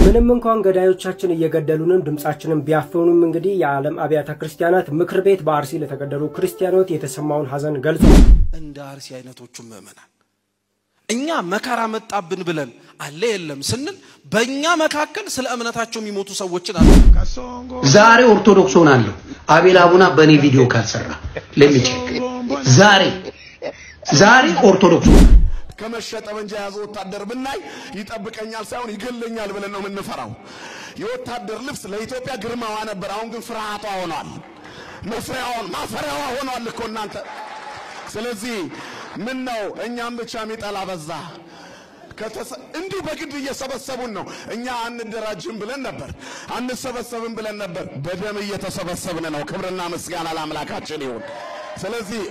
ምንም እንኳን ገዳዮቻችን እየገደሉንም ድምጻችንን ቢያፈኑም እንግዲህ የዓለም አብያተ ክርስቲያናት ምክር ቤት በአርሲ ለተገደሉ ክርስቲያኖች የተሰማውን ሐዘን ገልጿል። እንደ አርሲ አይነቶቹ መመናን እኛ መከራ መጣብን ብለን አለ የለም ስንል በእኛ መካከል ስለ እምነታቸው የሚሞቱ ሰዎችን አለ ዛሬ ኦርቶዶክስ ሆናለሁ አቤል አቡና በኔ ቪዲዮ ካልሰራ ለሚቼክ ዛሬ ኦርቶዶክስ ከመሸጠ ወንጀ ያዘ ወታደር ብናይ ይጠብቀኛል ሳይሆን ይገለኛል ብለን ነው የምንፈራው። የወታደር ልብስ ለኢትዮጵያ ግርማዋ ነበር፣ አሁን ግን ፍርሃቷ ሆኗል። ማፈሪያዋ ሆኗል እኮ እናንተ። ስለዚህ ምን ነው እኛም ብቻ የሚጠላ በዛ እንዲሁ በግድ እየሰበሰቡን ነው። እኛ አንደራጅም ብለን ነበር፣ አንሰበሰብም ብለን ነበር። በደም እየተሰበሰብን ነው። ክብርና ምስጋና ለአምላካችን ይሁን። ስለዚህ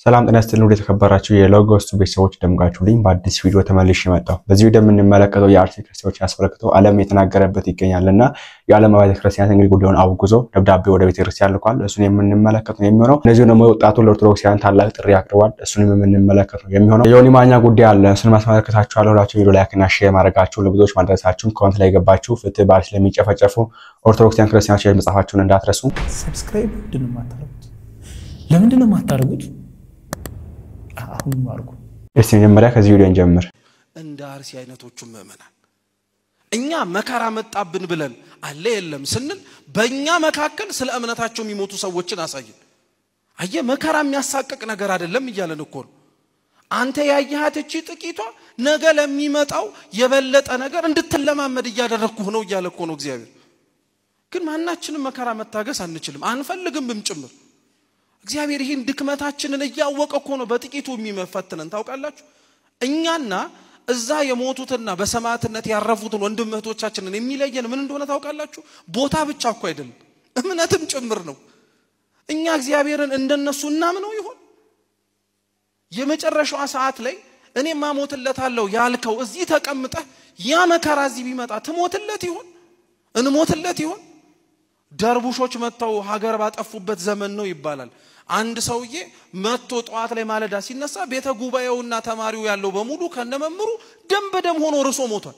ሰላም ጤና ይስጥልኝ ወደ ተከበራችሁ የሎጎስ ቤተሰቦች ደምጋችሁልኝ በአዲስ ቪዲዮ ተመልሼ መጣሁ። በዚህ ቪዲዮ የምንመለከተው የአርሲ ክርስቲያኖች ያስፈልክተው ዓለም የተናገረበት ይገኛልና የዓለም አብያተ ክርስቲያናት እንግዲህ ጉዳዩን አውግዞ ደብዳቤ ወደ ቤተ ክርስቲያን ልኳል። እሱን የምንመለከት ነው የሚሆነው። እነዚህ ደግሞ ወጣቱ ለኦርቶዶክሳውያን ታላቅ ጥሪ አቅርቧል። እሱን የምንመለከት ነው የሚሆነው። የዮኒ ማኛ ጉዳይ አለ። እሱን ማስመለከታችኋለሁ። ሁላችሁ ቪዲዮ ላይክ እና ሼር ማድረጋችሁን ለብዙዎች ማድረሳችሁን ኮሜንት ላይ ገባችሁ ፍትህ በአርሲ ለሚጨፈጨፉ ኦርቶዶክሳውያን ክርስቲያኖች መጻፋችሁን እንዳትረሱ። ሰብስክራይብ ድን ማታረጉት ለምንድን ነው ማታረጉት? አሁን ማርኩ እስቲ መጀመሪያ ከዚህ ቪዲዮ እንጀምር። እንደ አርሲ አይነቶቹ መመናን እኛ መከራ መጣብን ብለን አለ የለም ስንል በእኛ መካከል ስለ እምነታቸው የሚሞቱ ሰዎችን አሳየን። አየ መከራ የሚያሳቅቅ ነገር አይደለም እያለን እኮ ነው። አንተ ያያሃት እቺ ጥቂቷ ነገ ለሚመጣው የበለጠ ነገር እንድትለማመድ እያደረኩህ ነው እያለ እኮ ነው እግዚአብሔር። ግን ማናችንም መከራ መታገስ አንችልም፣ አንፈልግምም ጭምር። እግዚአብሔር ይሄን ድክመታችንን እያወቀ እኮ ነው በጥቂቱ የሚመፈትነን። ታውቃላችሁ እኛና እዛ የሞቱትና በሰማዕትነት ያረፉትን ወንድም እህቶቻችንን የሚለየን ምን እንደሆነ ታውቃላችሁ? ቦታ ብቻ እኮ አይደለም እምነትም ጭምር ነው። እኛ እግዚአብሔርን እንደነሱ እናምነው ይሆን? የመጨረሻው ሰዓት ላይ እኔማ ሞትለታለሁ ያልከው እዚህ ተቀምጠህ ያ መከራ እዚህ ቢመጣ ትሞትለት ይሆን? እንሞትለት ይሆን? ደርቡሾች መተው ሀገር ባጠፉበት ዘመን ነው ይባላል። አንድ ሰውዬ መጥቶ ጧት ላይ ማለዳ ሲነሳ ቤተ ጉባኤውና ተማሪው ያለው በሙሉ ከነመምሩ ደም በደም ሆኖ ርሶ ሞቷል።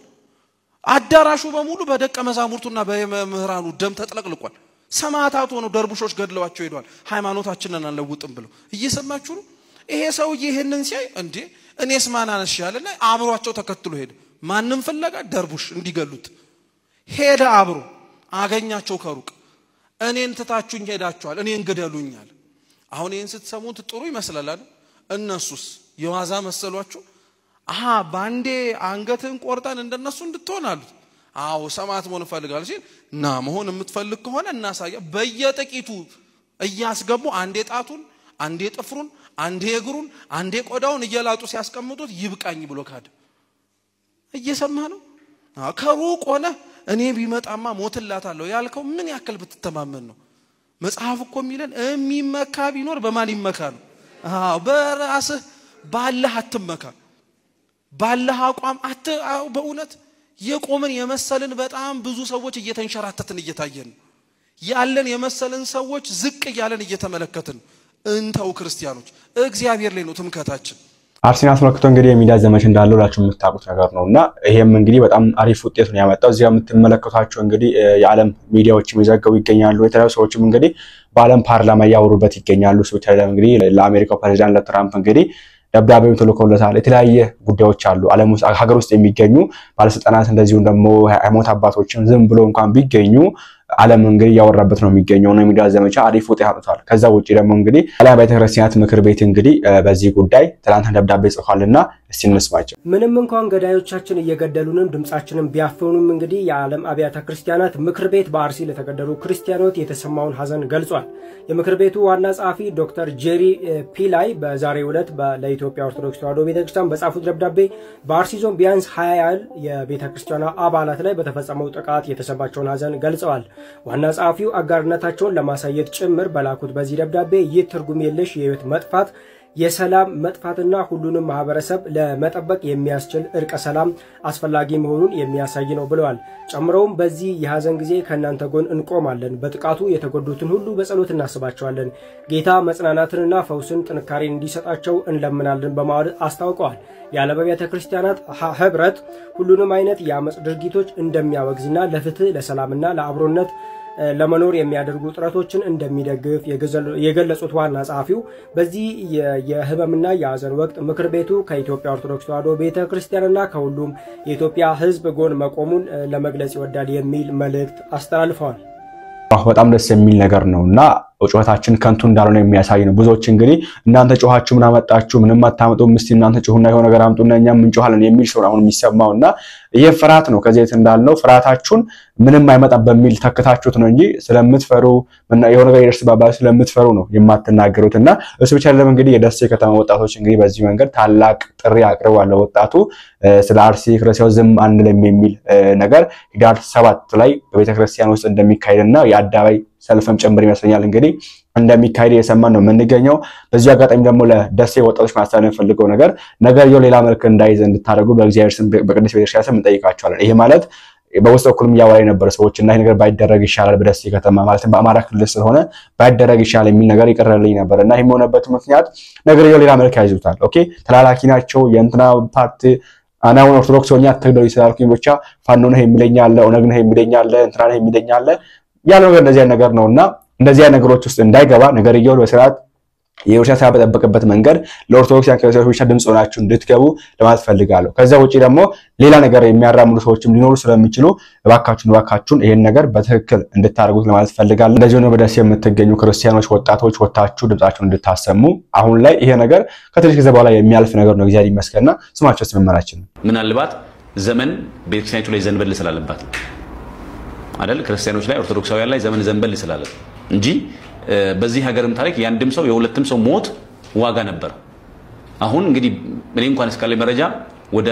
አዳራሹ በሙሉ በደቀ መዛሙርቱና በመምህራኑ ደም ተጥለቅልቋል። ሰማዕታት ሆነው ደርቡሾች ገድለዋቸው ሄደዋል። ሃይማኖታችንን አንለውጥም ብለው። እየሰማችሁ ነው? ይሄ ሰውዬ ይሄንን ሲያይ እንዴ እኔስ ማን አነሽ ያለና አብሯቸው ተከትሎ ሄደ። ማንንም ፍለጋ ደርቡሽ እንዲገሉት ሄደ። አብሮ አገኛቸው ከሩቅ። እኔን ትታችሁኝ ሄዳችኋል፣ እኔን ገደሉኛል። አሁን ይሄን ስትሰሙት ጥሩ ይመስላል አይደል? እነሱስ የዋዛ መሰሏችሁ? ባንዴ አንገትን ቆርጠን እንደነሱ እንድትሆናሉ። አዎ ሰማዕት መሆን ፈልጋለሁ ሲል ና መሆን የምትፈልግ ከሆነ እናሳያ። በየጥቂቱ እያስገቡ አንዴ ጣቱን፣ አንዴ ጥፍሩን፣ አንዴ እግሩን፣ አንዴ ቆዳውን እየላጡ ሲያስቀምጡት ይብቃኝ ብሎ ካደ። እየሰማ ነው? ከሩቅ ሆነ እኔ ቢመጣማ ሞትላታለሁ ያልከው ምን ያክል ብትተማመን ነው? መጽሐፍ እኮ የሚለን የሚመካ ቢኖር በማን ይመካ ነው? በራስህ ባለህ አትመካ። ባለህ አቋም በእውነት የቆምን የመሰልን በጣም ብዙ ሰዎች እየተንሸራተትን እየታየን ያለን የመሰልን ሰዎች ዝቅ ያለን እየተመለከትን እንተው ክርስቲያኖች እግዚአብሔር ላይ ነው ትምከታችን። አርሲን አስመልክቶ እንግዲህ የሚዲያ ዘመቻ እንዳለው ላችሁ የምታውቁት ነገር ነውና ይሄም እንግዲህ በጣም አሪፍ ውጤት ነው ያመጣው። እዚያ የምትመለከቷቸው እንግዲህ የዓለም ሚዲያዎች የሚዘገቡ ይገኛሉ። የተለያዩ ሰዎችም እንግዲህ በዓለም ፓርላማ ያወሩበት ይገኛሉ። ሰውታው እንግዲህ ለአሜሪካው ፕሬዝዳንት ለትራምፕ እንግዲህ ደብዳቤው ተልኮለታል። የተለያየ ጉዳዮች አሉ። ዓለም ውስጥ ሀገር ውስጥ የሚገኙ ባለስልጣናት እንደዚሁ ደግሞ ሃይማኖት አባቶችን ዝም ብሎ እንኳን ቢገኙ ዓለም እንግዲህ ያወራበት ነው የሚገኘው ነው የሚዲያ ዘመቻ አሪፍ ውጤት አጥቷል። ከዛ ውጪ ደግሞ እንግዲህ ዓለም ቤተ ክርስቲያናት ምክር ቤት እንግዲህ በዚህ ጉዳይ ትላንት ደብዳቤ ጽፏልና እስቲ እንስማቸው። ምንም እንኳን ገዳዮቻችን እየገደሉንም ድምጻችንን ቢያፈኑም እንግዲህ የዓለም አብያተ ክርስቲያናት ምክር ቤት በአርሲ ለተገደሉ ክርስቲያኖች የተሰማውን ሐዘን ገልጿል። የምክር ቤቱ ዋና ጸሐፊ ዶክተር ጄሪ ፒላይ በዛሬው ዕለት ለኢትዮጵያ ኦርቶዶክስ ተዋሕዶ ቤተክርስቲያን በጻፉት ደብዳቤ በአርሲ ዞን ቢያንስ 20 የቤተክርስቲያኗ አባላት ላይ በተፈጸመው ጥቃት የተሰማቸውን ሐዘን ገልጸዋል። ዋና ጸሐፊው አጋርነታቸውን ለማሳየት ጭምር በላኩት በዚህ ደብዳቤ ይህ ትርጉም የለሽ የህይወት መጥፋት የሰላም መጥፋትና ሁሉንም ማህበረሰብ ለመጠበቅ የሚያስችል እርቀ ሰላም አስፈላጊ መሆኑን የሚያሳይ ነው ብለዋል። ጨምረውም በዚህ የሐዘን ጊዜ ከእናንተ ጎን እንቆማለን፣ በጥቃቱ የተጎዱትን ሁሉ በጸሎት እናስባቸዋለን፣ ጌታ መጽናናትንና ፈውስን ጥንካሬን እንዲሰጣቸው እንለምናለን በማለት አስታውቀዋል። የዓለም አብያተ ክርስቲያናት ህብረት ሁሉንም አይነት የአመጽ ድርጊቶች እንደሚያወግዝና ለፍትህ ለሰላምና ለአብሮነት ለመኖር የሚያደርጉ ጥረቶችን እንደሚደግፍ የገለጹት ዋና ጸሐፊው በዚህ የህመምና የሐዘን ወቅት ምክር ቤቱ ከኢትዮጵያ ኦርቶዶክስ ተዋሕዶ ቤተክርስቲያንና ከሁሉም የኢትዮጵያ ህዝብ ጎን መቆሙን ለመግለጽ ይወዳል የሚል መልእክት አስተላልፈዋል። በጣም ደስ የሚል ነገር ነውና ጩኸታችን ከንቱ እንዳልሆነ የሚያሳይ ነው። ብዙዎች እንግዲህ እናንተ ጮኻችሁ ምን አመጣችሁ ምንም አታመጡም እስቲ እናንተ ጮሁና የሆነ ነገር አምጡና እኛም እንጮሃለን የሚል ሰው አሁን የሚሰማውና ይሄ ፍርሃት ነው። ከዚህ እንዳልነው ፍርሃታችሁን ምንም አይመጣ በሚል ተከታችሁት ነው እንጂ ስለምትፈሩ እና የሆነ ነገር ይደርስባባል ስለምትፈሩ ነው የማትናገሩትና እሱ ብቻ አይደለም። እንግዲህ የደሴ ከተማ ወጣቶች እንግዲህ በዚህ መንገድ ታላቅ ጥሪ አቅርበዋል። ወጣቱ ስለ አርሲ ክርስቲያኖዝም አንድ ላይ የሚል ነገር ህዳር 7 ላይ በቤተክርስቲያን ውስጥ እንደሚካሄድና የአዳባይ ሰልፍም ጭምር ይመስለኛል እንግዲህ እንደሚካሄድ የሰማን ነው የምንገኘው። በዚህ አጋጣሚ ደግሞ ለደሴ ወጣቶች ማስተላለፍ ፈልገው ነገር ሌላ መልክ እንዳይዝ እንድታደርጉ በእግዚአብሔር ስም በቅዱስ ቤተክርስቲያን ስም እንጠይቃቸዋለን። ይሄ ማለት በውስጥ በኩልም ያወራ የነበረ ሰዎች እና ይሄ ነገር ባይደረግ ይሻላል በደሴ ከተማ ማለት በአማራ ክልል ስለሆነ ባይደረግ ይሻላል የሚል ነገር ይቀርልኝ ነበርና ይሄ የሆነበት ምክንያት ነገር ሌላ መልክ ያይዙታል። ኦኬ ተላላኪ ናቸው የእንትና ፓርቲ አናውን ኦርቶዶክስ ሆኛ ተግደው ይስላልኩኝ ብቻ ፋኖ ነው የሚለኛል ኦነግ ነው የሚለኛል እንትና ነው የሚለኛል ያለው እንደዚህ ነገር ነውና እንደዚህ ነገሮች ውስጥ እንዳይገባ ነገር ይየው በስርዓት የውሸት ያበጠበቀበት መንገድ ለኦርቶዶክስ ክርስቲያኖች ብቻ ድምጽ ሆናችሁ እንድትገቡ ለማለት ፈልጋለሁ። ከዛ ውጪ ደግሞ ሌላ ነገር የሚያራምዱ ሰዎችም ሊኖሩ ስለሚችሉ እባካችሁን ይሄን ነገር በትክክል እንድታደርጉት ለማለት ፈልጋለሁ። እንደዚህ ነው በደሴ የምትገኙ ክርስቲያኖች ወጣቶች ወጣችሁ ድምጻችሁን እንድታሰሙ። አሁን ላይ ይሄ ነገር ከትንሽ ጊዜ በኋላ የሚያልፍ ነገር ነው እግዚአብሔር ይመስገንና ስማቸው ስመመራችን ምናልባት ዘመን ቤተክርስቲያኒቱ ላይ ዘንበል ስላለባት አይደል ክርስቲያኖች ላይ ኦርቶዶክሳውያን ላይ ዘመን ዘንበል ስላለ እንጂ በዚህ ሀገርም ታሪክ ያንድም ሰው የሁለትም ሰው ሞት ዋጋ ነበር። አሁን እንግዲህ እኔ እንኳን እስካለ መረጃ ወደ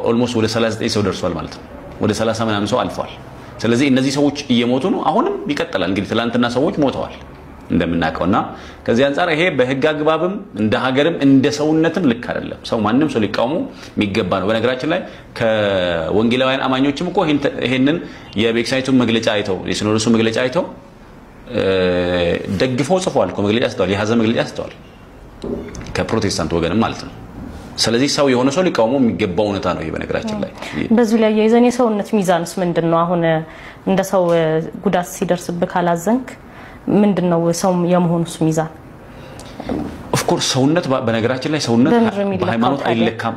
ኦልሞስት ወደ 39 ሰው ደርሷል ማለት ነው። ወደ 30 ምናምን ሰው አልፏል። ስለዚህ እነዚህ ሰዎች እየሞቱ ነው። አሁንም ይቀጥላል። እንግዲህ ትላንትና ሰዎች ሞተዋል እንደምናቀውና ከዚህ አንፃር ይሄ በህግ አግባብም እንደ ሀገርም እንደ ሰውነትም ልክ አይደለም። ሰው ማንንም ሰው ሊቃወሙ የሚገባ ነው። በነገራችን ላይ ከወንጌላውያን አማኞችም እኮ ይሄንን የቤክሳይቱን መግለጫ አይተው የሲኖዶሱ መግለጫ አይተው ደግፈው ጽፈዋል እኮ መግለጫ አስተዋል የሐዘን መግለጫ አስተዋል ከፕሮቴስታንት ወገንም ማለት ነው። ስለዚህ ሰው የሆነ ሰው ሊቃወሙ የሚገባው እውነታ ነው። ይሄ በነገራችን ላይ በዚህ ላይ የዘኔ ሰውነት ሚዛንስ ምንድነው? አሁን እንደ ሰው ጉዳት ሲደርስብህ ካላዘንክ ምንድነው ሰው የመሆኑስ ሚዛን? ኦፍ ኮርስ ሰውነት በነገራችን ላይ ሰውነት በሃይማኖት አይለካም።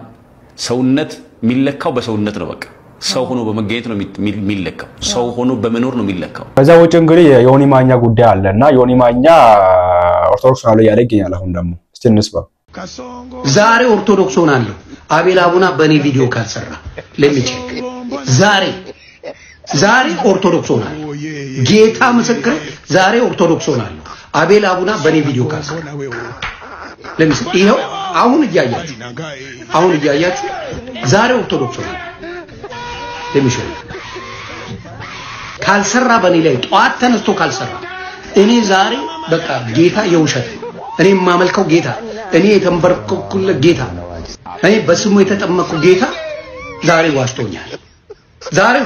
ሰውነት የሚለካው በሰውነት ነው። በቃ ሰው ሆኖ በመገኘት ነው የሚለካው። ሰው ሆኖ በመኖር ነው የሚለካው። ከዛ ውጭ እንግዲህ የዮኒ ማኛ ጉዳይ አለና ዮኒ ማኛ ኦርቶዶክስ ነው ያለ ይገኛል። አሁን ደግሞ እስቲ እንስማው። ዛሬ ኦርቶዶክስ ሆናለሁ አቤል አቡና በኔ ቪዲዮ ካልሰራ ለሚቼክ ዛሬ ኦርቶዶክስ ሆናለሁ ጌታ ምስክር ዛሬ ኦርቶዶክስ ሆናለሁ አቤል አቡና በኔ ቪዲዮ ካልሰራ ለሚስ ይሄው አሁን እያያችሁ ዛሬ ኦርቶዶክስ ሆናለሁ ለሚሽ ካልሰራ በኔ ላይ ጧት ተነስቶ ካልሰራ እኔ ዛሬ በቃ ጌታ የውሸት እኔ ማመልከው ጌታ እኔ የተንበረከኩለ ጌታ እኔ በስሙ የተጠመቁ ጌታ ዛሬ ዋሽቶኛል። ዛሬ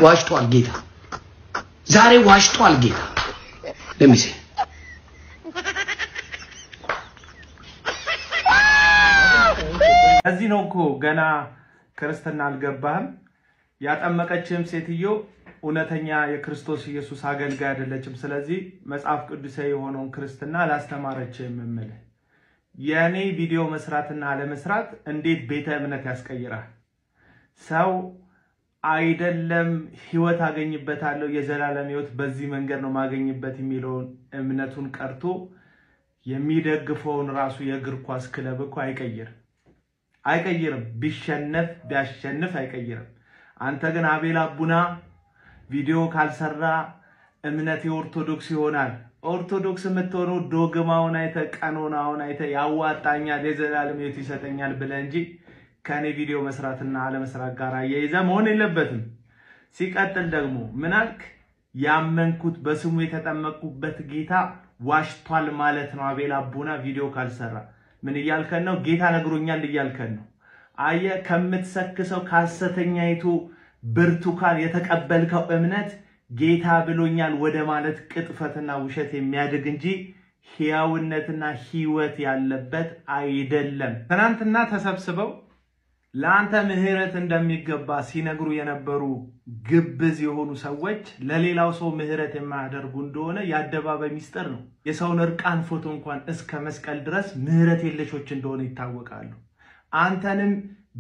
ዋሽቷል ጌታ ለሚስ እዚህ ነው እኮ ገና ክርስትና አልገባህም ያጠመቀችም ሴትዮ እውነተኛ የክርስቶስ ኢየሱስ አገልጋይ አይደለችም። ስለዚህ መጽሐፍ ቅዱሳዊ የሆነውን ክርስትና አላስተማረችም እምልህ የኔ ቪዲዮ መስራትና ለመስራት እንዴት ቤተ እምነት ያስቀይራል? ሰው አይደለም ህይወት አገኝበታለሁ የዘላለም ህይወት በዚህ መንገድ ነው ማገኝበት የሚለውን እምነቱን ቀርቶ የሚደግፈውን ራሱ የእግር ኳስ ክለብ እኮ አይቀይርም። ቢያሸንፍ አይቀይርም። አንተ ግን አቤል አቡና ቪዲዮ ካልሰራ እምነት የኦርቶዶክስ ይሆናል። ኦርቶዶክስ የምትሆነው ዶግማውን አይተ ቀኖናውን አይተ ያዋጣኛል የዘላለም ህይወት ይሰጠኛል ብለህ እንጂ ከኔ ቪዲዮ መስራትና አለመስራት ጋር ያይዘ መሆን የለበትም። ሲቀጥል ደግሞ ምናልክ ያመንኩት በስሙ የተጠመቁበት ጌታ ዋሽቷል ማለት ነው አቤል አቡና ቪዲዮ ካልሰራ ምን እያልከን ነው? ጌታ ነግሮኛል እያልከን ነው። አየ ከምትሰክሰው ካሰተኛይቱ ብርቱካን የተቀበልከው እምነት ጌታ ብሎኛል ወደ ማለት ቅጥፈትና ውሸት የሚያድግ እንጂ ሕያውነትና ሕይወት ያለበት አይደለም። ትናንትና ተሰብስበው ለአንተ ምህረት እንደሚገባ ሲነግሩ የነበሩ ግብዝ የሆኑ ሰዎች ለሌላው ሰው ምህረት የማያደርጉ እንደሆነ ያደባባይ ሚስጥር ነው። የሰውን እርቃን ፎቶ እንኳን እስከ መስቀል ድረስ ምህረት የለሾች እንደሆነ ይታወቃሉ። አንተንም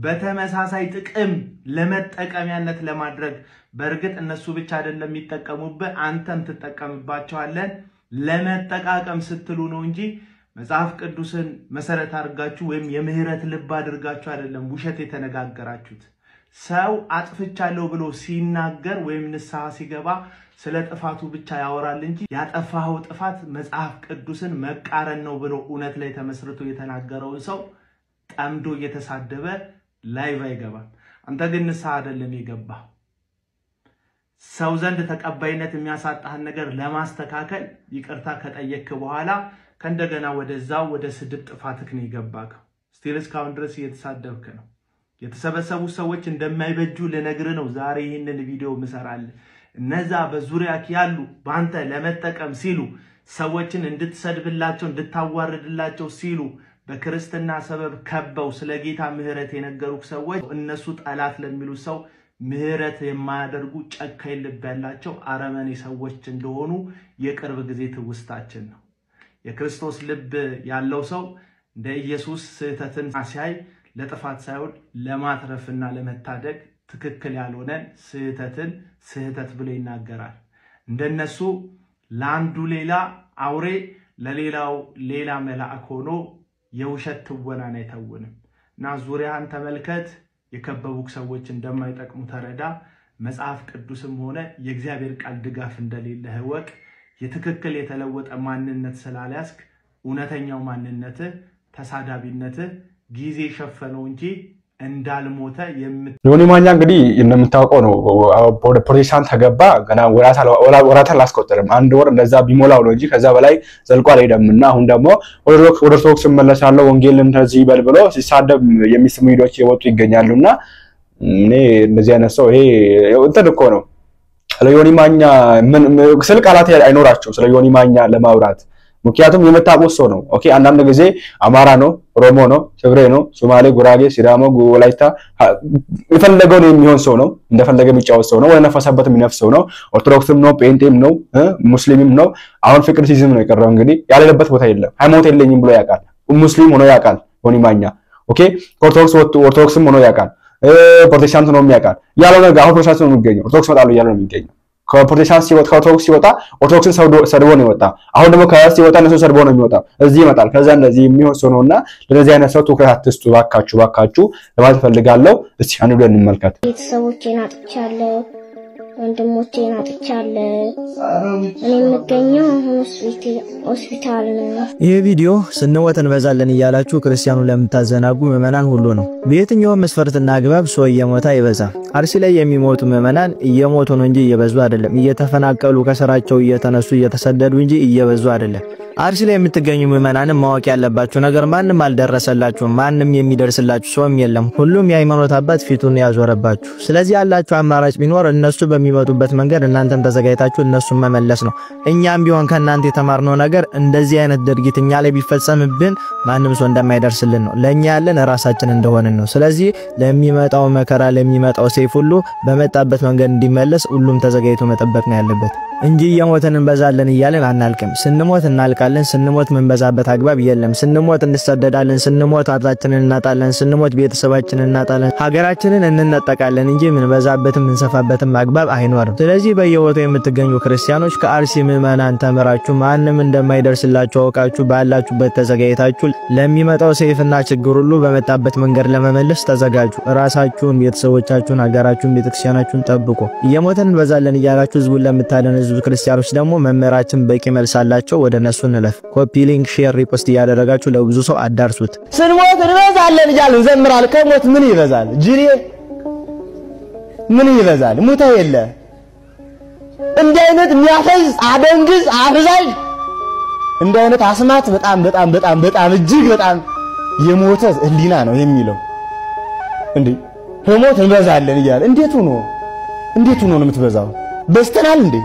በተመሳሳይ ጥቅም ለመጠቀሚያነት ለማድረግ በእርግጥ እነሱ ብቻ አይደለም የሚጠቀሙበት አንተም ትጠቀምባቸዋለህ። ለመጠቃቀም ስትሉ ነው እንጂ መጽሐፍ ቅዱስን መሰረት አድርጋችሁ ወይም የምህረት ልብ አድርጋችሁ አይደለም ውሸት የተነጋገራችሁት። ሰው አጥፍቻለሁ ብሎ ሲናገር ወይም ንስሐ ሲገባ ስለ ጥፋቱ ብቻ ያወራል እንጂ ያጠፋው ጥፋት መጽሐፍ ቅዱስን መቃረን ነው ብሎ እውነት ላይ ተመስርቶ የተናገረው ሰው ጠምዶ እየተሳደበ ላይቭ አይገባም። አንተ ግን ንስሐ አይደለም የገባው። ሰው ዘንድ ተቀባይነት የሚያሳጣህን ነገር ለማስተካከል ይቅርታ ከጠየቅክ በኋላ ከእንደገና ወደዛው ወደ ስድብ ጥፋትክ ነው የገባከው። ስቲል እስካሁን ድረስ እየተሳደብክ ነው። የተሰበሰቡ ሰዎች እንደማይበጁ ለነግር ነው ዛሬ ይህንን ቪዲዮ ምሰራለህ። እነዛ በዙሪያክ ያሉ ባንተ ለመጠቀም ሲሉ ሰዎችን እንድትሰድብላቸው እንድታዋርድላቸው ሲሉ በክርስትና ሰበብ ከበው ስለ ጌታ ምህረት የነገሩክ ሰዎች እነሱ ጠላት ለሚሉ ሰው ምህረት የማያደርጉ ጨካኝ ልብ ያላቸው አረመኔ ሰዎች እንደሆኑ የቅርብ ጊዜ ትውስታችን ነው። የክርስቶስ ልብ ያለው ሰው እንደ ኢየሱስ ስህተትን ሲያይ ለጥፋት ሳይሆን ለማትረፍና ለመታደግ ትክክል ያልሆነ ስህተትን ስህተት ብሎ ይናገራል። እንደነሱ ለአንዱ ሌላ አውሬ ለሌላው ሌላ መልአክ ሆኖ የውሸት ትወናን አይተውንም። እና ዙሪያን ተመልከት። የከበቡክ ሰዎች እንደማይጠቅሙ ተረዳ። መጽሐፍ ቅዱስም ሆነ የእግዚአብሔር ቃል ድጋፍ እንደሌለህ ወቅ። የትክክል የተለወጠ ማንነት ስላልያዝክ እውነተኛው ማንነት ተሳዳቢነት ጊዜ ሸፈነው እንጂ እንዳልሞተ ዮኒ ማኛ እንግዲህ እንደምታውቀው ነው ወደ ፕሮቴስታንት ተገባ ገና ወራታ አላስቆጠረም። አንድ ወር እንደዛ ቢሞላው ነው እንጂ ከዛ በላይ ዘልቆ አልሄደምና አሁን ደግሞ ወደ ኦርቶዶክስ መለሳለው ወንጌልን ተዚህ ይበል ብሎ ሲሳደብ የሚስሙ ቪዲዮዎች የወጡ ይገኛሉና እኔ እንደዚህ አይነት ሰው ይሄ እንትን እኮ ነው። ስለ ዮኒ ማኛ ምን ስለ ቃላት አይኖራቸው ስለ ዮኒ ማኛ ለማውራት ምክንያቱም የመታቆስ ሰው ነው። ኦኬ አንዳንድ ጊዜ አማራ ነው፣ ኦሮሞ ነው፣ ትግሬ ነው፣ ሶማሌ፣ ጉራጌ፣ ሲዳሞ፣ ወላይታ የፈለገው ነው የሚሆን ሰው ነው። እንደፈለገ የሚጫወት ሰው ነው። ወይ ነፈሰበት የሚነፍስ ሰው ነው። ኦርቶዶክስም ነው፣ ጴንጤም ነው፣ ሙስሊምም ነው። አሁን ፍቅር ሲዝም ነው የቀረው እንግዲህ ያለበት ቦታ የለም። ሃይማኖት የለኝም ብሎ ያውቃል። ሙስሊም ሆኖ ያውቃል ዮኒ ማኛ። ኦኬ ኦርቶዶክስም ሆኖ ያውቃል። ፕሮቴስታንት ነው የሚያውቃል። ያለው ነገር አሁን ፕሮቴስታንት ነው የሚገኘው። ኦርቶዶክስ መጣሉ ያለው ነው የሚገኘው። ከፕሮቴስታንት ሲወጣ ከኦርቶዶክስ ሲወጣ ኦርቶዶክስን ሰድቦ ነው የወጣ። አሁን ደግሞ ከያስ ሲወጣ እነሱ ሰድቦ ነው የሚወጣ። እዚህ ይመጣል ከዛ እንደዚህ የሚሆን ሰው ነውና ለዚህ አይነት ሰው ትኩረት አትስጡ ባካችሁ ለማለት ፈልጋለሁ። እስቲ አንዱ እንመልከት። ቤተሰቦቼን አጥቻለሁ፣ ወንድሞቼን አጥቻለሁ። እኔ የምገኘው ሆስፒታል ነው። ይሄ ቪዲዮ ስንሞት እንበዛለን እያላችሁ ክርስቲያኑ ለምታዘናጉ ምዕመናን ሁሉ ነው። በየትኛውም መስፈርትና አግባብ ሰው እየሞተ አይበዛም። አርሲ ላይ የሚሞቱ ምዕመናን እየሞቱ ነው እንጂ እየበዙ አይደለም። እየተፈናቀሉ ከስራቸው እየተነሱ እየተሰደዱ እንጂ እየበዙ አይደለም። አርሲ ላይ የምትገኙ ምዕመናንም ማወቅ ያለባችሁ ነገር ማንም አልደረሰላችሁም። ማንም የሚደርስላችሁ ሰውም የለም። ሁሉም የሃይማኖት አባት ፊቱን ያዞረባችሁ። ስለዚህ ያላችሁ አማራጭ ቢኖር እነሱ በሚመጡበት መንገድ እናንተም ተዘጋጅታችሁ እነሱን መመለስ ነው። እኛም ቢሆን ከናንተ የተማርነው ነገር እንደዚህ አይነት ድርጊት እኛ ላይ ቢፈጸምብን ማንም ሰው እንደማይደርስልን ነው። ለኛ ያለን ራሳችን እንደሆነን ነው። ስለዚህ ለሚመጣው መከራ ለሚመጣው ሰይፍ ሁሉ በመጣበት መንገድ እንዲመለስ ሁሉም ተዘጋጅቶ መጠበቅ ነው ያለበት እንጂ የሞተን እንበዛለን እያለን አናልቅም። ስንሞት እናልቃለን። ስንሞት መንበዛበት አግባብ የለም። ስንሞት እንሰደዳለን። ስንሞት አጥራችንን እናጣለን። ስንሞት ቤተሰባችንን እናጣለን። ሀገራችንን እንነጠቃለን እንጂ መንበዛበትም እንሰፋበትም አግባብ አይኖርም። ስለዚህ በየቦታው የምትገኙ ክርስቲያኖች ከአርሲ ምዕመናን ተመራችሁ ማንም እንደማይደርስላችሁ አውቃችሁ ባላችሁበት ተዘጋጅታችሁ ለሚመጣው ሰይፍና ችግር ሁሉ በመጣበት መንገድ ለመመለስ ተዘጋጁ። ራሳችሁን፣ ቤተሰቦቻችሁን፣ ሀገራችሁን፣ ቤተክርስቲያናችሁን ጠብቁ። የሞተን እንበዛለን እያላችሁ ህዝቡን ለምታደን ህዝብ ክርስቲያኖች ደግሞ መመራችን በቂ መልሳላቸው። ወደ እነሱ እንለፍ። ኮፒ ሊንክ ሼር ሪፖስት ያደረጋችሁ ለብዙ ሰው አዳርሱት። ስንሞት እንበዛለን እያልን ዘምራል። ከሞት ምን ይበዛል? ጅሬ ምን ይበዛል? ሙታ የለ እንደ አይነት የሚያፈዝ አደንግዝ አፍዛይ እንደ አይነት አስማት በጣም እጅግ በጣም የሞተ ህሊና ነው የሚለው እንዴ በሞት እንበዛለን ይላል እንዴት ሆኖ ነው የምትበዛው በስተናል እንዴ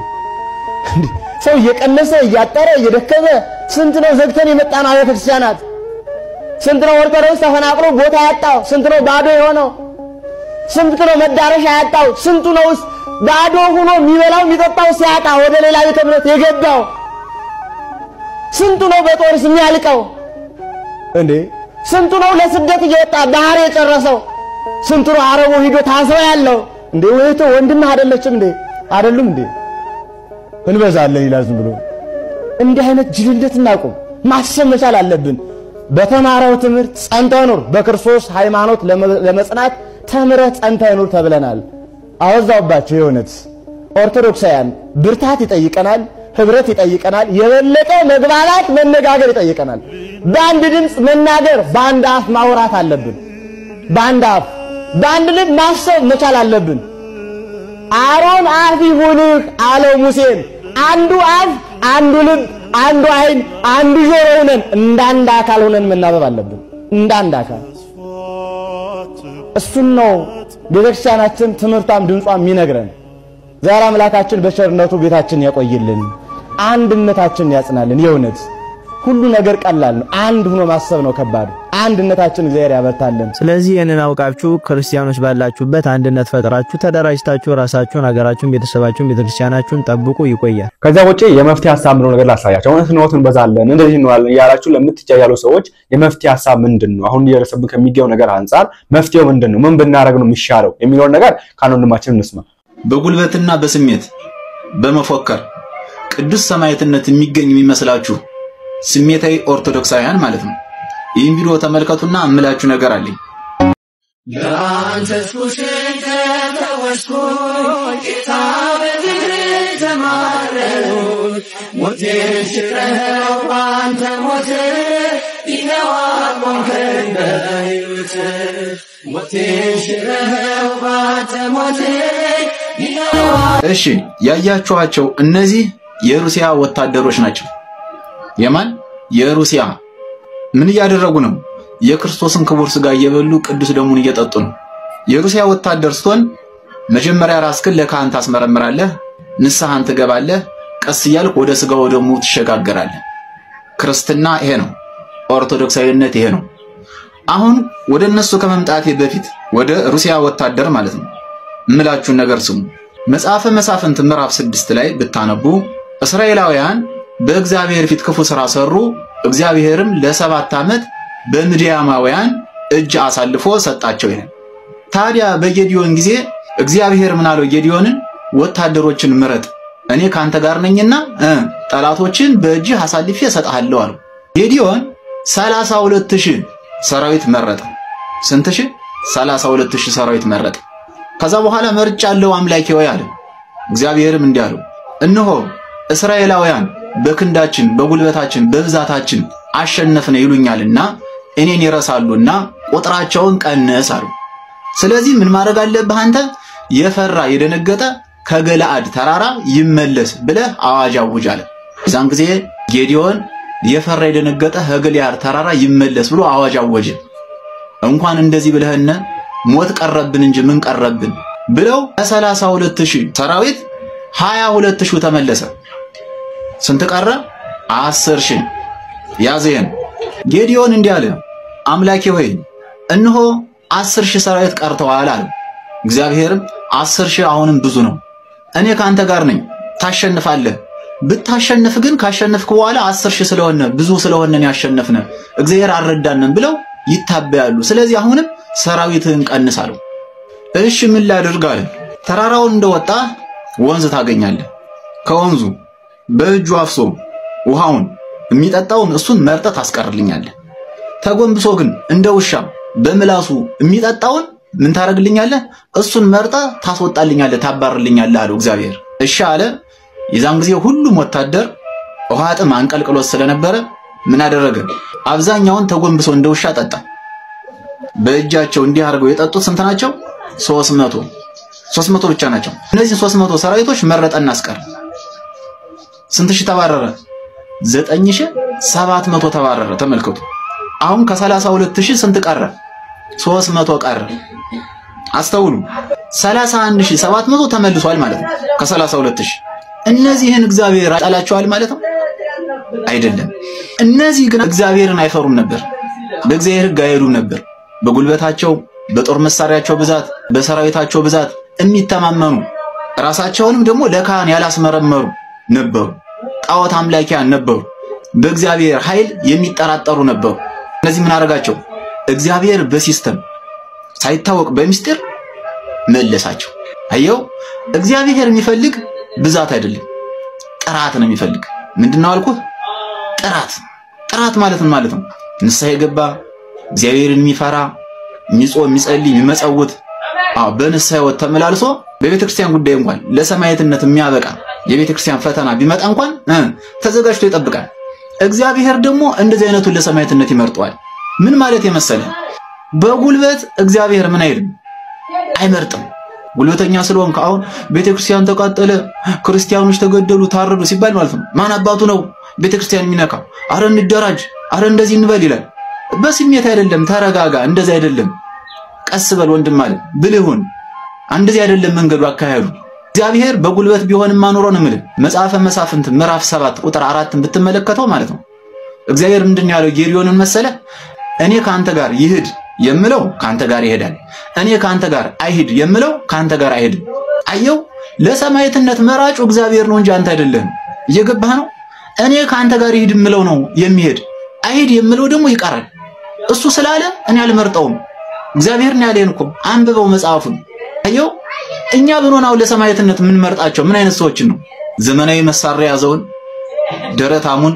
ሰው እየቀነሰ እያጠረ እየደከመ ስንት ነው ዘግተን የመጣን አብያተ ክርስቲያናት ስንት ነው ኦርቶዶክስ ተፈናቅሎ ቦታ ያጣው ስንት ነው ባዶ የሆነው ስንት ነው መዳረሻ ያጣው ስንቱ ነው ባዶ ሆኖ የሚበላው የሚጠጣው ሲያጣ ወደ ሌላ ቤተ እምነት የገባው ስንቱ ነው በጦርስ የሚያልቀው እንዴ ስንቱ ነው ለስደት እየወጣ ባህር የጨረሰው ስንቱ ነው አረቡ ሄዶ ታስሮ ያለው እንዴ ወይቶ ወንድም አይደለችም እንዴ አይደሉም እንዴ እንበዛለን ይላል ዝም ብሎ እንዲህ አይነት ጅልነት እናቁም ማሰብ መቻል አለብን በተማረው ትምህርት ጸንተህ ኑር በክርስቶስ ሃይማኖት ለመጽናት ተምረህ ጸንተህ ኑር ተብለናል አወዛውባቸው የሆነት ኦርቶዶክሳውያን ብርታት ይጠይቀናል ህብረት ይጠይቀናል የበለጠ መግባባት መነጋገር ይጠይቀናል በአንድ ድምጽ መናገር በአንድ አፍ ማውራት አለብን በአንድ አፍ በአንድ ልብ ማሰብ መቻል አለብን አሮን አፍ ይሁንህ አለው ሙሴን አንዱ አፍ አንዱ ልብ አንዱ አይን አንዱ ጆሮ ሆነን እንዳንድ አካል ሆነን መናበብ አለብን እንዳንድ አካል እሱን ነው ቤተክርስቲያናችን ትምህርቷም ድምጿም የሚነግረን ዛሬ አምላካችን በቸርነቱ ቤታችን ያቆይልን አንድነታችን ያጽናልን የእውነት ሁሉ ነገር ቀላል ነው አንድ ሆኖ ማሰብ ነው ከባድ አንድነታችን እግዚአብሔር ያበርታልን ስለዚህ የነን አውቃችሁ ክርስቲያኖች ባላችሁበት አንድነት ፈጥራችሁ ተደራጅታችሁ ራሳችሁን ሀገራችሁን ቤተሰባችሁን ቤተክርስቲያናችሁን ጠብቁ ይቆያል ከዛ ውጪ የመፍትሄ ሐሳብ ነው ነገር ላሳያችሁ አሁን ስንወትን በዛለን እንደዚህ ነው ያላችሁ ለምትጫያሉ ሰዎች የመፍትሄ ሐሳብ ምንድነው አሁን እየደረሰብን ከሚገው ነገር አንፃር መፍትሄው ምንድነው ምን ብናረግ ነው የሚሻለው የሚለው ነገር ካንወንድማችን እንስማ በጉልበትና በስሜት በመፎከር ቅዱስ ሰማዕትነት የሚገኝ የሚመስላችሁ ስሜታዊ ኦርቶዶክሳውያን ማለት ነው ይህን ቪዲዮ ተመልከቱና አምላችሁ ነገር አለኝ ያንተስ ኩሽን ተወስኩ ጌታ በግር ተማረው ሞቴን ሽረው ባንተ ሞት ይነዋ ቆንከን በሕይወት ሞቴን ሽረው ባንተ ሞት ይነዋ እሺ ያያችኋቸው እነዚህ የሩሲያ ወታደሮች ናቸው የማን የሩሲያ ምን ያደረጉ ነው የክርስቶስን ክቡር ሥጋ እየበሉ ቅዱስ ደሙን እየጠጡ ነው የሩሲያ ወታደር ስትሆን መጀመሪያ ራስክን ለካህን ታስመረምራለህ ንስሐን ትገባለህ ቀስ እያልክ ወደ ሥጋው ደሙ ትሸጋገራለህ ክርስትና ይሄ ነው ኦርቶዶክሳዊነት ይሄ ነው አሁን ወደ እነሱ ከመምጣቴ በፊት ወደ ሩሲያ ወታደር ማለት ነው እምላችሁ ነገር ስሙ መጽሐፈ መሳፍንት ምዕራፍ 6 ላይ ብታነቡ እስራኤላውያን በእግዚአብሔር ፊት ክፉ ሥራ ሰሩ እግዚአብሔርም ለ7 ዓመት በምድያማውያን እጅ አሳልፎ ሰጣቸው ይላል ታዲያ በጌዲዮን ጊዜ እግዚአብሔር ምን አለው ጌዲዮንን ወታደሮችን ምረጥ እኔ ካንተ ጋር ነኝና ጠላቶችን በእጅ አሳልፌ ሰጣለሁ አለው ጌዲዮን 32000 ሰራዊት መረጠ ስንት ሺህ 32000 ሰራዊት መረጠ ከዛ በኋላ መርጫለሁ አምላኬ ወይ አለ እግዚአብሔርም እንዲህ አለው እነሆ እስራኤላውያን በክንዳችን በጉልበታችን በብዛታችን አሸነፍነ ይሉኛልና እኔን ይረሳሉና ቁጥራቸውን ቀንስ አሉ ስለዚህ ምን ማድረግ አለብህ አንተ የፈራ የደነገጠ ከገለአድ ተራራ ይመለስ ብለህ አዋጅ አውጅ አለ ዛን ጊዜ ጌዲዮን የፈራ የደነገጠ ከገለአድ ተራራ ይመለስ ብሎ አዋጅ አወጀ እንኳን እንደዚህ ብለህነ ሞት ቀረብን እንጂ ምን ቀረብን ብለው 32000 ሰራዊት 22000 ተመለሰ ስንት ቀረ 10000 ያዘን ጌዲዮን እንዲህ አለ አምላኬ ሆይ እነሆ 10000 ሰራዊት ቀርተዋል አለ እግዚአብሔርም 10000 አሁንም ብዙ ነው እኔ ካንተ ጋር ነኝ ታሸንፋለህ ብታሸንፍ ግን ካሸነፍክ በኋላ 10000 ስለሆነ ብዙ ስለሆነን ያሸነፍነ እግዚአብሔር አረዳነን ብለው ይታበያሉ ስለዚህ አሁንም ሰራዊትን ቀንሳሉ እሺ ምን ላድርግ አለ ተራራውን እንደወጣ ወንዝ ታገኛለህ ከወንዙ በእጁ አፍሶ ውሃውን የሚጠጣውን እሱን መርጠህ ታስቀርልኛለህ ተጎንብሶ ግን እንደ ውሻ በምላሱ የሚጠጣውን ምን ታረግልኛለህ እሱን መርጠህ ታስወጣልኛለህ ታባርልኛለህ አለው እግዚአብሔር እሺ አለ የዛን ጊዜ ሁሉም ወታደር ውሃ ጥም አንቀልቅሎት ስለነበረ ምን አደረገ አብዛኛውን ተጎንብሶ እንደ ውሻ ጠጣ በእጃቸው እንዲህ አድርገው የጠጡት ስንት ናቸው 300 ብቻ ናቸው እነዚህ 300 ሰራዊቶች መረጠና አስቀር ስንት ሺህ ተባረረ 9700 ተባረረ ተመልከቱ አሁን ከ32000 ስንት ቀረ? 300 ቀረ። አስተውሉ 31700 ተመልሷል ማለት ነው ከ32000። እነዚህን እግዚአብሔር አጣላቸዋል ማለት ነው አይደለም። እነዚህ ግን እግዚአብሔርን አይፈሩም ነበር፣ በእግዚአብሔር ሕግ አይሄዱም ነበር። በጉልበታቸው በጦር መሳሪያቸው ብዛት በሰራዊታቸው ብዛት የሚተማመኑ ራሳቸውንም ደግሞ ለካህን ያላስመረመሩ ነበሩ። ጣዖት አምላኪያን ነበሩ። በእግዚአብሔር ኃይል የሚጠራጠሩ ነበሩ። እነዚህ ምን አረጋቸው? እግዚአብሔር በሲስተም ሳይታወቅ በሚስጥር መለሳቸው። አየው እግዚአብሔር የሚፈልግ ብዛት አይደለም ጥራት ነው የሚፈልግ። ምንድነው አልኩህ? ጥራት ማለት ምን ማለት ነው? ንስሐ የገባ እግዚአብሔርን የሚፈራ የሚጾም የሚጸልይ የሚመጸውት በንስሐ ሕይወት ተመላልሶ በቤተክርስቲያን ጉዳይ እንኳን ለሰማዕትነት የሚያበቃ የቤተክርስቲያን ፈተና ቢመጣ እንኳን ተዘጋጅቶ ይጠብቃል። እግዚአብሔር ደግሞ እንደዚህ አይነቱን ለሰማዕትነት ይመርጠዋል። ምን ማለት የመሰለ በጉልበት እግዚአብሔር ምን አይልም አይመርጥም። ጉልበተኛ ስለሆንክ አሁን ቤተክርስቲያን ተቃጠለ፣ ክርስቲያኖች ተገደሉ፣ ታረዱ ሲባል ማለት ነው ማን አባቱ ነው ቤተክርስቲያን የሚነካ? አረ እንደራጅ፣ አረ እንደዚህ እንበል ይላል። በስሜት አይደለም፣ ተረጋጋ። እንደዚህ አይደለም፣ ቀስ በል ወንድም ማለት ብልሁን። እንደዚህ አይደለም መንገዱ አካሄዱ። እግዚአብሔር በጉልበት ቢሆንማ ኖሮ ነው ማለት መጽሐፈ መሳፍንት ምዕራፍ 7 ቁጥር 4 ብትመለከተው ማለት ነው እግዚአብሔር ምንድነው ያለው ጌዲዮንን መሰለ? እኔ ካንተ ጋር ይሄድ የምለው ካንተ ጋር ይሄዳል፣ እኔ ካንተ ጋር አይሄድ የምለው ካንተ ጋር አይሄድም። አየው ለሰማዕትነት መራጩ እግዚአብሔር ነው እንጂ አንተ አይደለም። እየገባህ ነው? እኔ ካንተ ጋር ይሄድ የምለው ነው የሚሄድ፣ አይሄድ የምለው ደግሞ ይቀራል። እሱ ስላለ እኔ አልመርጠውም። እግዚአብሔር ነው ያለኝ እኮ አንብበው መጽሐፉን። አየው እኛ ብንሆናው ለሰማዕትነት ምን መርጣቸው ምን አይነት ሰዎችን ነው? ዘመናዊ መሳሪያ ያዘውን ደረታሙን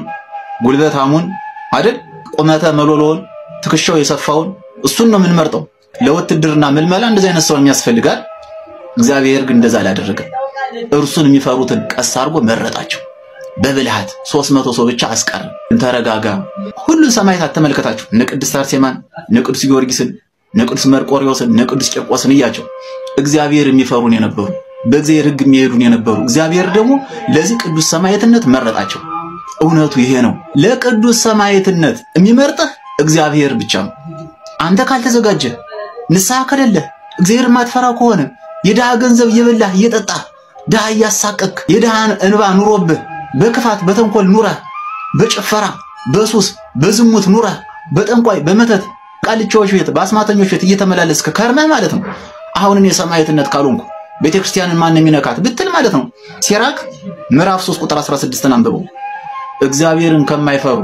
ጉልበታሙን አይደል ቁመተ መሎሎን ትከሻው የሰፋውን እሱን ነው ምን መርጠው። ለውትድርና ምልመላ እንደዚህ አይነት ሰው የሚያስፈልጋል። እግዚአብሔር ግን እንደዛ አላደረገም። እርሱን የሚፈሩትን ቀስ አድርጎ መረጣቸው በብልሃት 300 ሰው ብቻ አስቀረ። ተረጋጋ። ሁሉን ሰማዕታት ተመልከታችሁ። እነ ቅድስት አርሴማን፣ እነ ቅዱስ ጊዮርጊስን፣ እነ ቅዱስ መርቆሬዎስን፣ እነ ቅዱስ ቂርቆስን እያቸው እግዚአብሔር የሚፈሩን የነበሩ በእግዚአብሔር ሕግ የሚሄዱን የነበሩ እግዚአብሔር ደግሞ ለዚህ ቅዱስ ሰማዕትነት መረጣቸው። እውነቱ ይሄ ነው። ለቅዱስ ሰማዕትነት የሚመርጥህ እግዚአብሔር ብቻ ነው። አንተ ካልተዘጋጀ ንስሐ ከሌለ እግዚአብሔር ማትፈራ ከሆነ የድሃ ገንዘብ እየበላህ እየጠጣህ ድሃ እያሳቀክ የድሃን እንባ ኑሮብህ በክፋት በተንኮል ኑረህ በጭፈራ በሱስ በዝሙት ኑረህ በጠንቋይ በመተት ቃልቻዎች ቤት በአስማተኞች ቤት እየተመላለስክ ከርመህ ማለት ነው አሁን እኔ ሰማዕትነት ካልሆንኩ ቤተክርስቲያንን ማን የሚነካት ብትል ማለት ነው ሲራክ ምዕራፍ 3 ቁጥር 16 አንብበው። እግዚአብሔርን ከማይፈሩ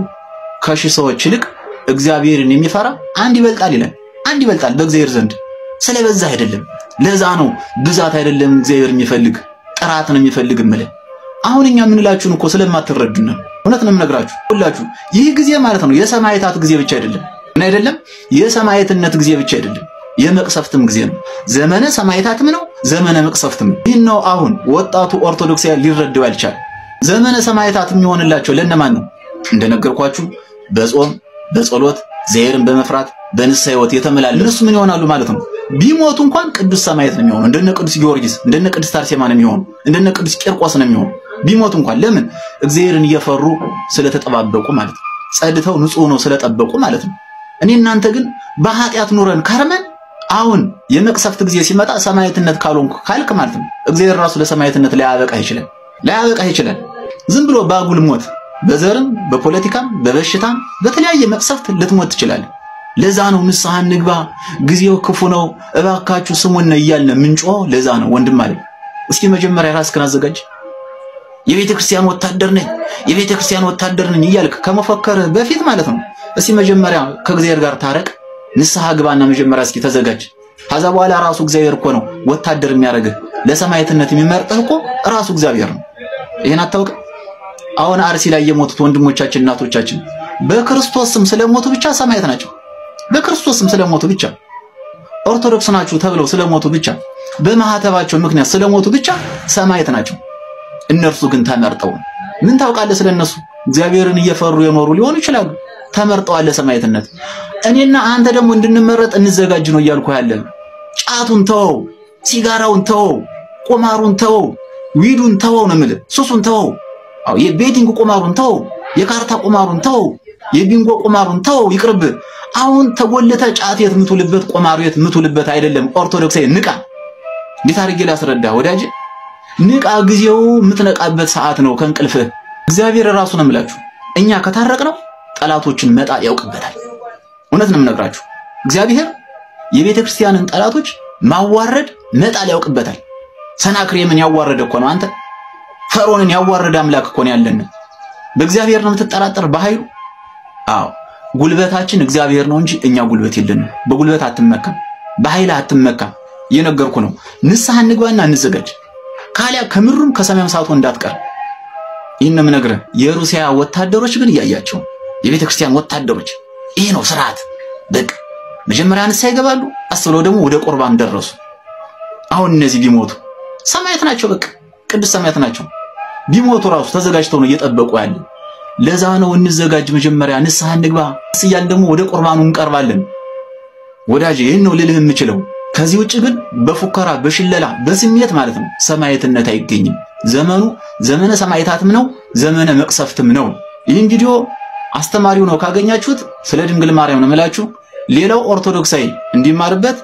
ከሺህ ሰዎች ይልቅ እግዚአብሔርን የሚፈራ አንድ ይበልጣል ይላል። አንድ ይበልጣል በእግዚአብሔር ዘንድ። ስለበዛ አይደለም። ለዛ ነው ብዛት አይደለም እግዚአብሔር የሚፈልግ ጥራት ነው የሚፈልግ ማለት። አሁን እኛ ምንላችሁን እኮ ስለማትረዱና እውነት ነው የምነግራችሁ ሁላችሁ። ይህ ጊዜ ማለት ነው የሰማዕታት ጊዜ ብቻ አይደለም። እና አይደለም የሰማዕትነት ጊዜ ብቻ አይደለም፣ የመቅሰፍትም ጊዜ ነው። ዘመነ ሰማዕታትም ነው፣ ዘመነ መቅሰፍትም ነው። ይህ ነው አሁን ወጣቱ ኦርቶዶክሳውያን ሊረዳው ያልቻለ። ዘመነ ሰማዕታት የሚሆንላቸው ለነማን ነው? እንደነገርኳችሁ በጾም በጸሎት እግዚአብሔርን በመፍራት በንስሐ ሕይወት የተመላለሱ እነሱ ምን ይሆናሉ ማለት ነው? ቢሞቱ እንኳን ቅዱስ ሰማዕት ነው የሚሆኑ። እንደነ ቅዱስ ጊዮርጊስ እንደነ ቅድስት አርሴማ ነው የሚሆኑ። እንደነ ቅዱስ ቂርቆስ ነው የሚሆኑ። ቢሞቱ እንኳን ለምን? እግዚአብሔርን እየፈሩ ስለተጠባበቁ ማለት ነው። ጸድተው ንጹህ ነው ስለጠበቁ ማለት ነው። እኔ እናንተ ግን በኃጢአት ኑረን ከርመን አሁን የመቅሰፍት ጊዜ ሲመጣ ሰማዕትነት ካልሆንኩ ካልክ ማለት ነው እግዚአብሔር ራሱ ለሰማዕትነት ላያበቃ ይችላል። ዝም ብሎ ባጉል ሞት በዘርም በፖለቲካም በበሽታም በተለያየ መቅሰፍት ልትሞት ትችላለህ። ለዛ ነው ንስሐ እንግባ ጊዜው ክፉ ነው እባካችሁ ስሙን እያልን ምንጮ። ለዛ ነው ወንድም ማለት እስኪ መጀመሪያ ራስህን አዘጋጅ። የቤተክርስቲያን ወታደር ነኝ እያልክ ከመፈከር በፊት ማለት ነው እስኪ መጀመሪያ ከእግዚአብሔር ጋር ታረቅ፣ ንስሐ ግባና መጀመሪያ እስኪ ተዘጋጅ። ከዛ በኋላ ራሱ እግዚአብሔር እኮ ነው ወታደር የሚያደርግህ። ለሰማዕትነት የሚመርጥህ እኮ ራሱ እግዚአብሔር ነው። ይሄን አታውቅም? አሁን አርሲ ላይ የሞቱት ወንድሞቻችን እናቶቻችን በክርስቶስ ስም ስለሞቱ ብቻ ሰማዕት ናቸው። በክርስቶስ ስም ስለሞቱ ብቻ ኦርቶዶክስ ናችሁ ተብለው ስለሞቱ ብቻ በማህተባቸው ምክንያት ስለሞቱ ብቻ ሰማዕት ናቸው። እነርሱ ግን ተመርጠው ምን ታውቃለህ ስለነሱ? እግዚአብሔርን እየፈሩ የኖሩ ሊሆኑ ይችላሉ። ተመርጠዋል ለሰማዕትነት። እኔና አንተ ደግሞ እንድንመረጥ እንዘጋጅ ነው እያልኩ ያለ። ጫቱን ተወው፣ ሲጋራውን ተወው፣ ቁማሩን ተወው፣ ዊዱን ተወው ነው የምልህ። ሱሱን ተወው፣ የቤቲንግ ቁማሩን ተወው፣ የካርታ ቁማሩን ተወው፣ የቢንጎ ቁማሩን ተው ይቅርብ አሁን ተጎለተ ጫት የትምቱልበት ቁማሩ የትምቱልበት አይደለም ኦርቶዶክሳዊ ንቃ እንዴት አድርጌ ላስረዳ ወዳጅ ንቃ ጊዜው የምትነቃበት ሰዓት ነው ከእንቅልፍህ እግዚአብሔር ራሱ ነው የምላችሁ እኛ ከታረቅነው ጠላቶችን መጣ ያውቅበታል እውነት ነው የምነግራችሁ እግዚአብሔር የቤተ ክርስቲያንን ጠላቶች ማዋረድ መጣ ያውቅበታል ሰናክሬምን ያዋረደ እኮ ነው አንተ ፈርዖንን ያዋረደ አምላክ እኮ ነው ያለን በእግዚአብሔር ነው የምትጠራጠር በኃይሉ አዎ ጉልበታችን እግዚአብሔር ነው እንጂ እኛ ጉልበት የለንም በጉልበት አትመካም በኃይል አትመካም የነገርኩ ነው ንስሐ እንግባና እንዘጋጅ ካሊያ ከምሩም ከሰማያም ሳቱ እንዳትቀር ይሄንም ነገር የሩሲያ ወታደሮች ግን ያያቸው የቤተ ክርስቲያን ወታደሮች ይሄ ነው ስርዓት በቃ መጀመሪያ ንስሐ ይገባሉ አስበለው ደግሞ ወደ ቁርባን ደረሱ አሁን እነዚህ ቢሞቱ ሰማያት ናቸው በቃ ቅዱስ ሰማያት ናቸው ቢሞቱ ራሱ ተዘጋጅተው ነው እየጠበቁ ያለ ለዛ ነው እንዘጋጅ መጀመሪያ ንስሐ እንግባ ሲያል ደግሞ ወደ ቁርባኑ እንቀርባለን ወዳጄ ይሄን ነው ልልህ የምችለው ከዚህ ውጪ ግን በፉከራ በሽለላ በስሜት ማለት ነው ሰማያትነት አይገኝም ዘመኑ ዘመነ ሰማያታትም ነው ዘመነ መቅሰፍትም ነው ይህን ቪዲዮ አስተማሪው ነው ካገኛችሁት ስለ ድንግል ማርያም ነው መላችሁ ሌላው ኦርቶዶክሳዊ እንዲማርበት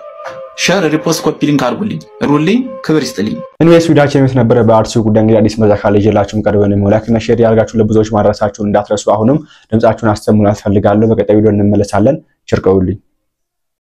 ሼር ሪፖስት ኮፒ ሊንክ አድርጉልኝ ክብር ይስጥልኝ ኢንቨስት ቪዲዮአችን የት ነበር በአርሲው ጉዳይ እንግዲህ አዲስ መረጃ ካለ ይዤላችሁም ቀርበን ላይክና ሼር ያርጋችሁ ለብዙዎች ማድረሳችሁን እንዳትረሱ አሁንም ድምጻችሁን አስተምሩን አስፈልጋለሁ በቀጣይ ቪዲዮ እንመለሳለን ቸር ቆዩልኝ